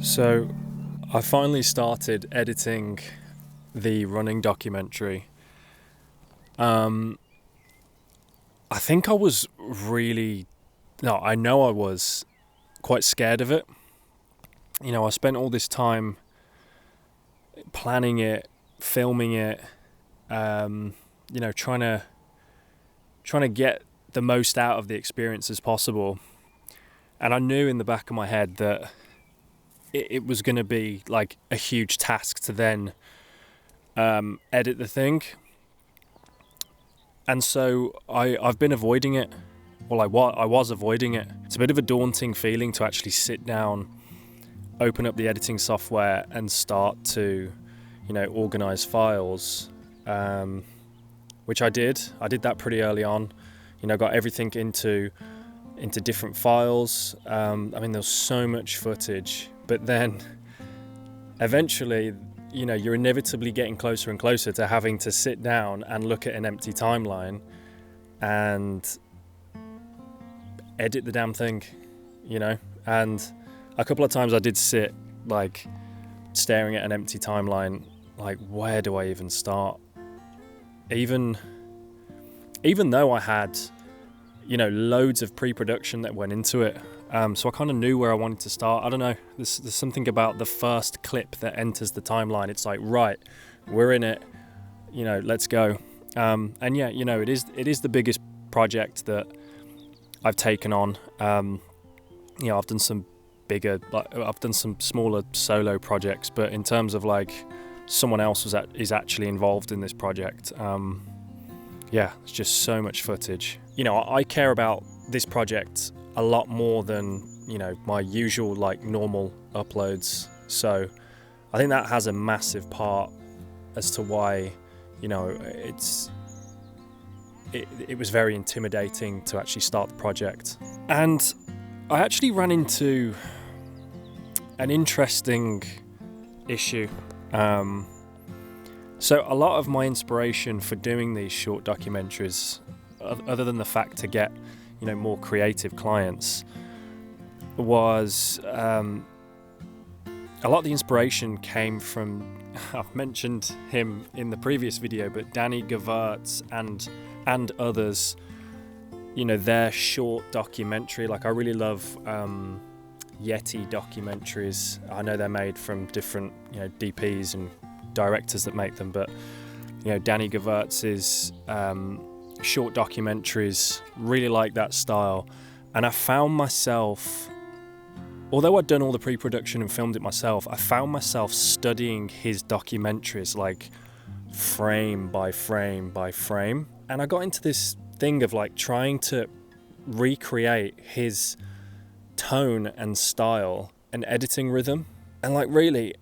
So I finally started editing the running documentary. I think I was I know I was quite scared of it. You know, I spent all this time planning it, filming it, trying to get the most out of the experience as possible. And I knew in the back of my head that it was going to be like a huge task to then edit the thing. And so I've been avoiding it. Well, I was avoiding it. It's a bit of a daunting feeling to actually sit down, open up the editing software and start to, organize files, which I did. I did that pretty early on. Got everything into different files. There's so much footage, but then eventually, you're inevitably getting closer and closer to having to sit down and look at an empty timeline and edit the damn thing, and a couple of times I did sit like staring at an empty timeline, like where do I even start? Even though I had loads of pre-production that went into it, so I kind of knew where I wanted to start. I don't know, there's something about the first clip that enters the timeline. It's like, right, we're in it, let's go. And yeah, it is the biggest project that I've taken on. I've done some bigger, I've done some smaller solo projects, but in terms of like someone else is actually involved in this project, it's just so much footage. I care about this project a lot more than my usual like normal uploads, so I think that has a massive part as to why it was very intimidating to actually start the project. And I actually ran into an interesting issue. So a lot of my inspiration for doing these short documentaries, other than the fact to get more creative clients, was a lot of the inspiration came from, I've mentioned him in the previous video, but Danny Gevirtz and others, their short documentary. Like, I really love Yeti documentaries. I know they're made from different DPs and directors that make them, but Danny Gevirtz's short documentaries, really like that style. And I found myself, although I'd done all the pre-production and filmed it myself, I found myself studying his documentaries like frame by frame by frame. And I got into this thing of like trying to recreate his tone and style and editing rhythm. And like really,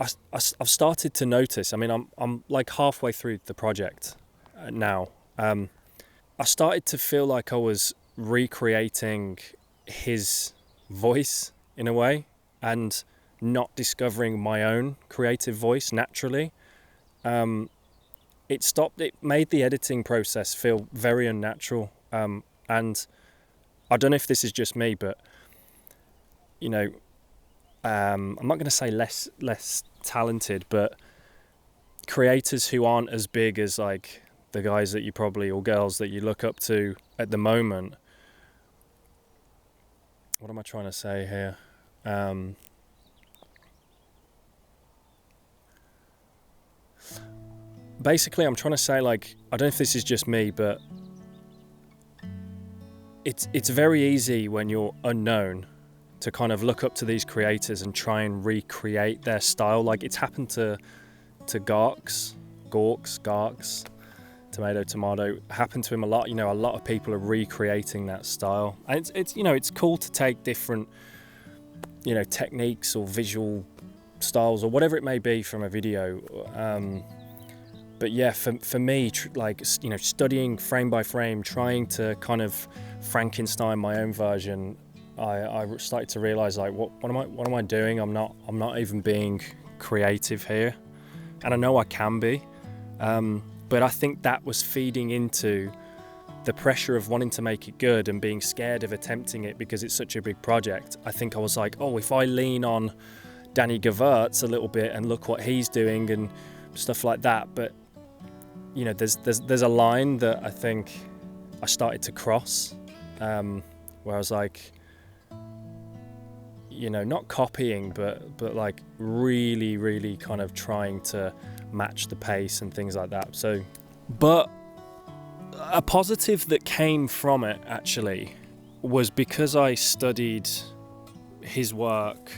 I've started to notice, I'm like halfway through the project now. I started to feel like I was recreating his voice in a way and not discovering my own creative voice naturally. It made the editing process feel very unnatural. And I don't know if this is just me, but I'm not going to say less talented, but creators who aren't as big as like the guys that you probably, or girls that you look up to at the moment. What am I trying to say here? Basically, I'm trying to say, like, I don't know if this is just me, but it's very easy when you're unknown to kind of look up to these creators and try and recreate their style. Like, it's happened to Garks, tomato, happened to him a lot. A lot of people are recreating that style. And it's cool to take different, techniques or visual styles or whatever it may be from a video. But yeah, for me, studying frame by frame, trying to kind of Frankenstein my own version, I started to realize, like, what am I doing? I'm not even being creative here, and I know I can be, but I think that was feeding into the pressure of wanting to make it good and being scared of attempting it because it's such a big project, I think I was like, oh, if I lean on Danny Gevirtz a little bit and look what he's doing and stuff like that. But you know, there's a line that I think I started to cross, where I was like, you know, not copying, but like really kind of trying to match the pace and things like that. So, but a positive that came from it actually was because I studied his work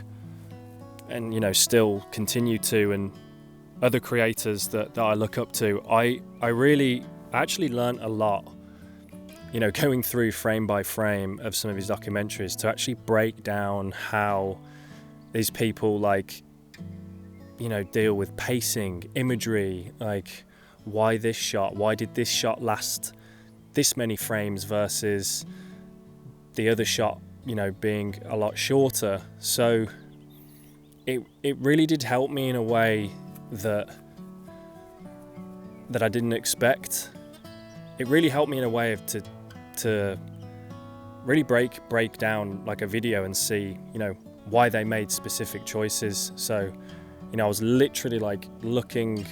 and, you know, still continue to, and other creators that I look up to, I really actually learned a lot, you know, going through frame by frame of some of his documentaries to actually break down how these people, like, you know, deal with pacing, imagery, like why this shot, why did this shot last this many frames versus the other shot, you know, being a lot shorter. So it really did help me in a way that I didn't expect. It really helped me in a way of to really break down like a video and see, you know, why they made specific choices. So, you know, I was literally like looking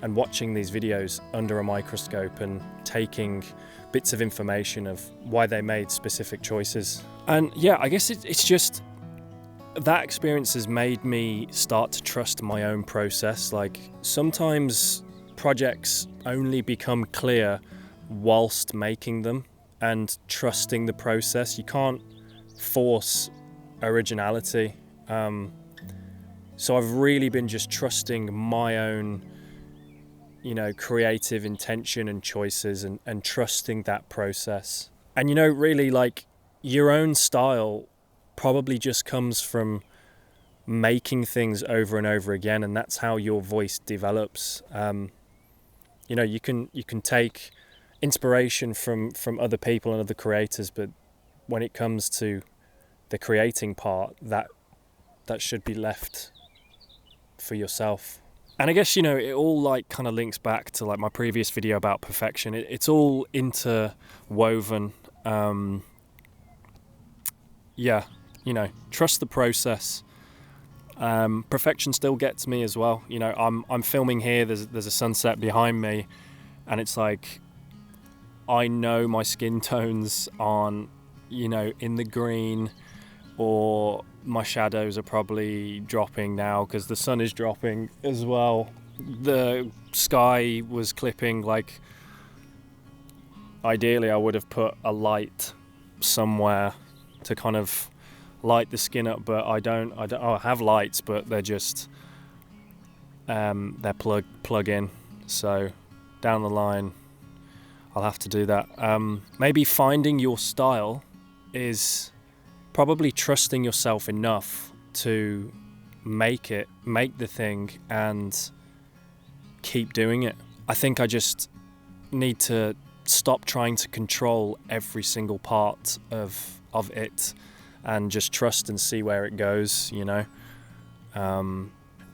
and watching these videos under a microscope and taking bits of information of why they made specific choices. And yeah, I guess it's just that experience has made me start to trust my own process. Like sometimes projects only become clear whilst making them and trusting the process. You can't force originality. So I've really been just trusting my own, you know, creative intention and choices and trusting that process. And, you know, really like your own style probably just comes from making things over and over again, and that's how your voice develops. You know, you can take inspiration from other people and other creators, but when it comes to the creating part, that should be left for yourself. And I guess, you know, it all like kind of links back to like my previous video about perfection. It's all interwoven. Yeah, you know, trust the process. Perfection still gets me as well. You know, I'm filming here. There's a sunset behind me, and it's like I know my skin tones aren't, you know, in the green, or my shadows are probably dropping now because the sun is dropping as well. The sky was clipping. Like ideally I would have put a light somewhere to kind of light the skin up, but I don't. I have lights, but they're just they're plug in. So down the line I'll have to do that. Maybe finding your style is probably trusting yourself enough to make the thing and keep doing it. I think I just need to stop trying to control every single part of it and just trust and see where it goes, you know. And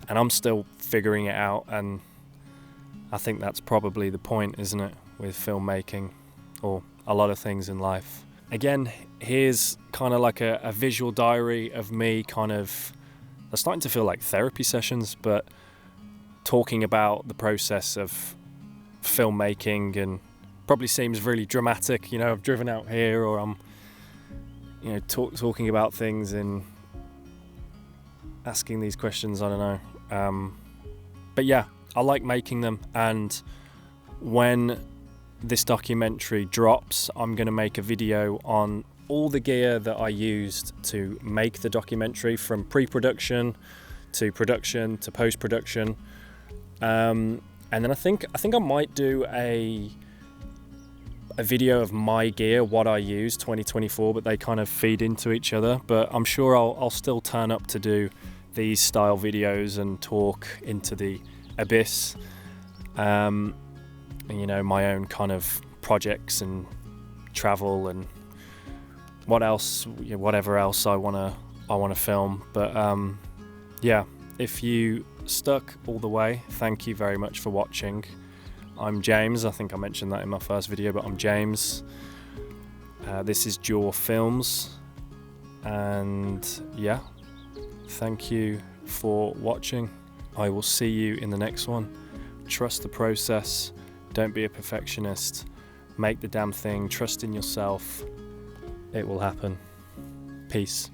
I'm still figuring it out, and I think that's probably the point, isn't it, with filmmaking or a lot of things in life. Again, here's kind of like a visual diary of me kind of, they're starting to feel like therapy sessions, but talking about the process of filmmaking, and probably seems really dramatic, you know, I've driven out here, or I'm, you know, talking about things and asking these questions, I don't know. But yeah, I like making them, and when this documentary drops, I'm going to make a video on all the gear that I used to make the documentary, from pre-production to production to post-production. And then I think I might do a video of my gear, what I use 2024, but they kind of feed into each other. But I'm sure I'll still turn up to do these style videos and talk into the abyss. You know, my own kind of projects and travel and whatever else I wanna film. But yeah, if you stuck all the way, thank you very much for watching. I'm James. I think I mentioned that in my first video, but I'm James. This is Jaw Films, and yeah, thank you for watching. I will see you in the next one. Trust the process, don't be a perfectionist, make the damn thing, trust in yourself, it will happen. Peace.